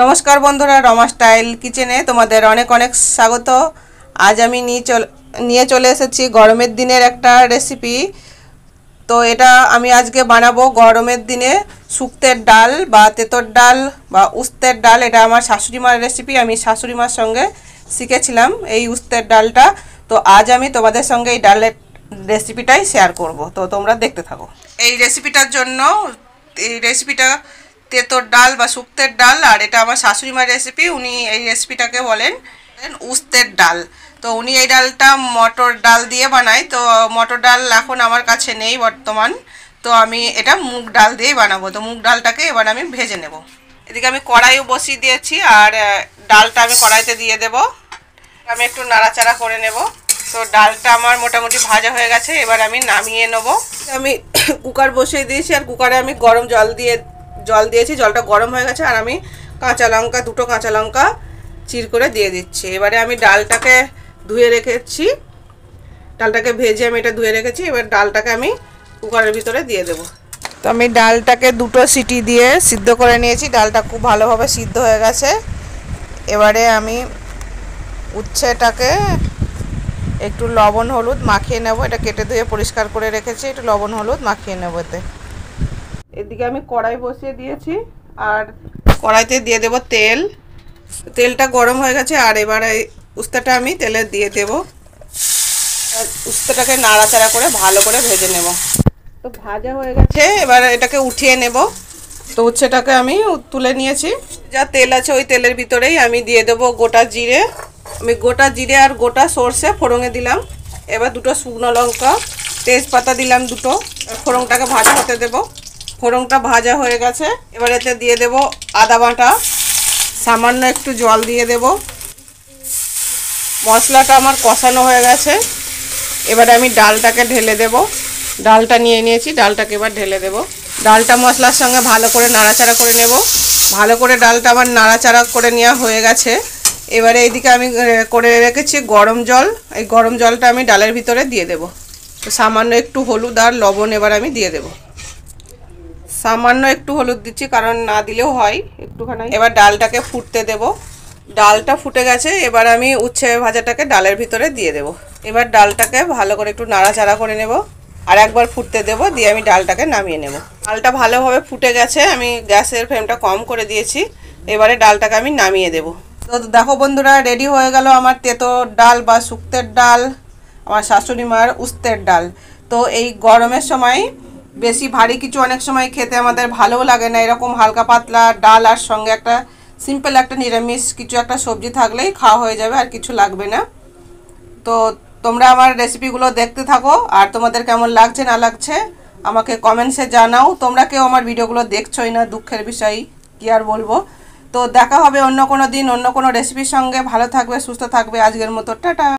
নমস্কার বন্ধুরা, রমা স্টাইল কিচেনে তোমাদের অনেক অনেক স্বাগত। আজ আমি নিয়ে চলে এসেছি গরমের দিনের একটা রেসিপি। তো এটা আমি আজকে বানাবো গরমের দিনে শুক্তের ডাল বা তেঁতোর ডাল বা উস্তের ডাল। এটা আমার শাশুড়ি মার রেসিপি, আমি শাশুড়ি মার সঙ্গে শিখেছিলাম এই উস্তের ডালটা। তো আজ আমি তোমাদের সঙ্গে এই ডালের রেসিপিটাই শেয়ার করব, তো তোমরা দেখতে থাকো। এই রেসিপিটার জন্য তেঁতোর ডাল বা শুক্তের ডাল, আর এটা আমার শাশুড়ি মার রেসিপি। উনি এই রেসিপিটাকে বলেন উস্তের ডাল। তো উনি এই ডালটা মটর ডাল দিয়ে বানায়। তো মটর ডাল এখন আমার কাছে নেই বর্তমান, তো আমি এটা মুগ ডাল দিয়েই বানাবো। তো মুগ ডালটাকে এবার আমি ভেজে নেব। এদিকে আমি কড়াইও বসিয়ে দিয়েছি, আর ডালটা আমি কড়াইতে দিয়ে দেব। আমি একটু নাড়াচাড়া করে নেব। তো ডালটা আমার মোটামুটি ভাজা হয়ে গেছে, এবার আমি নামিয়ে নেব। আমি কুকার বসিয়ে দিয়েছি, আর কুকারে আমি গরম জল দিয়েছি। জলটা গরম হয়ে গেছে, আর আমি দুটো কাঁচা লঙ্কা চির করে দিয়ে দিচ্ছি। এবারে আমি ডালটাকে ধুয়ে রেখেছি, ডালটাকে ভেজে আমি এটা ধুয়ে রেখেছি। এবার ডালটাকে আমি কুকারের ভিতরে দিয়ে দেব। তো আমি ডালটাকে দুটো সিটি দিয়ে সিদ্ধ করে নিয়েছি। ডালটা খুব ভালোভাবে সিদ্ধ হয়ে গেছে। এবারে আমি উচ্ছেটাকে একটু লবণ হলুদ মাখিয়ে নেব। এটা কেটে ধুয়ে পরিষ্কার করে রেখেছি, একটু লবণ হলুদ মাখিয়ে নেব এতে। এদিকে আমি কড়াই বসিয়ে দিয়েছি, আর কড়াইতে দিয়ে দেব তেল। তেলটা গরম হয়ে গেছে, আর এবার এই উস্তাটা আমি তেলে দিয়ে দেব। উস্তাটাকে নাড়াচাড়া করে ভালো করে ভেজে নেব। তো ভাজা হয়ে গেছে, এবার এটাকে উঠিয়ে নেব। তো উচ্ছেটাকে আমি তুলে নিয়েছি। যা তেল আছে ওই তেলের ভিতরেই আমি দিয়ে দেব গোটা জিরে। আমি গোটা জিরে আর গোটা সর্ষে ফোড়নে দিলাম। এবার দুটো শুকনো লঙ্কা, তেজপাতা দিলাম দুটো। ফোড়নটাকে ভাজা হতে দেব। ফোড়নটা ভাজা হয়ে গেছে, এবার এতে দিয়ে দেব আদা বাটা, সামান্য একটু জল দিয়ে দেব। মশলাটা আমার কষানো হয়ে গেছে, এবারে আমি ডালটাকে ঢেলে দেব। ডালটা নিয়ে নিয়েছি, ডালটাকে এবার ঢেলে দেব। ডালটা মশলার সঙ্গে ভালো করে নাড়াচাড়া করে নেব। ভালো করে ডালটা আমার নাড়াচাড়া করে নেওয়া হয়ে গেছে। এবারে এইদিকে আমি করে রেখেছি গরম জল। এই গরম জলটা আমি ডালের ভিতরে দিয়ে দেব। সামান্য একটু হলুদ আর লবণ এবার আমি দিয়ে দেব। সামান্য একটু হলুদ দিচ্ছি, কারণ না দিলেও হয় একটুখানি। এবার ডালটাকে ফুটতে দেব। ডালটা ফুটে গেছে, এবার আমি উচ্ছে ভাজাটাকে ডালের ভিতরে দিয়ে দেব। এবার ডালটাকে ভালো করে একটু নাড়াচাড়া করে নেব, আর একবার ফুটতে দেব, দিয়ে আমি ডালটাকে নামিয়ে নেব। ডালটা ভালোভাবে ফুটে গেছে, আমি গ্যাসের ফ্লেমটা কম করে দিয়েছি। এবারে ডালটাকে আমি নামিয়ে দেব। তো দেখো বন্ধুরা, রেডি হয়ে গেল আমার তেঁতোর ডাল বা শুক্তের ডাল, আমার শাশুড়ি মার উস্তের ডাল। তো এই গরমের সময় বেশি ভারী কিছু অনেক সময় খেতে আমাদের ভালোও লাগে না। এরকম হালকা পাতলা ডাল আর সঙ্গে একটা সিম্পল একটা নিরামিষ কিছু একটা সবজি থাকলেই খাওয়া হয়ে যাবে, আর কিছু লাগবে না। তো তোমরা আমার রেসিপিগুলো দেখতে থাকো, আর তোমাদের কেমন লাগছে না লাগছে আমাকে কমেন্টসে জানাও। তোমরা কেউ আমার ভিডিওগুলো দেখছোই না, দুঃখের বিষয়, কি আর বলবো। তো দেখা হবে অন্য কোনো দিন অন্য কোনো রেসিপির সঙ্গে। ভালো থাকবে, সুস্থ থাকবে। আজকের মতো টাটা।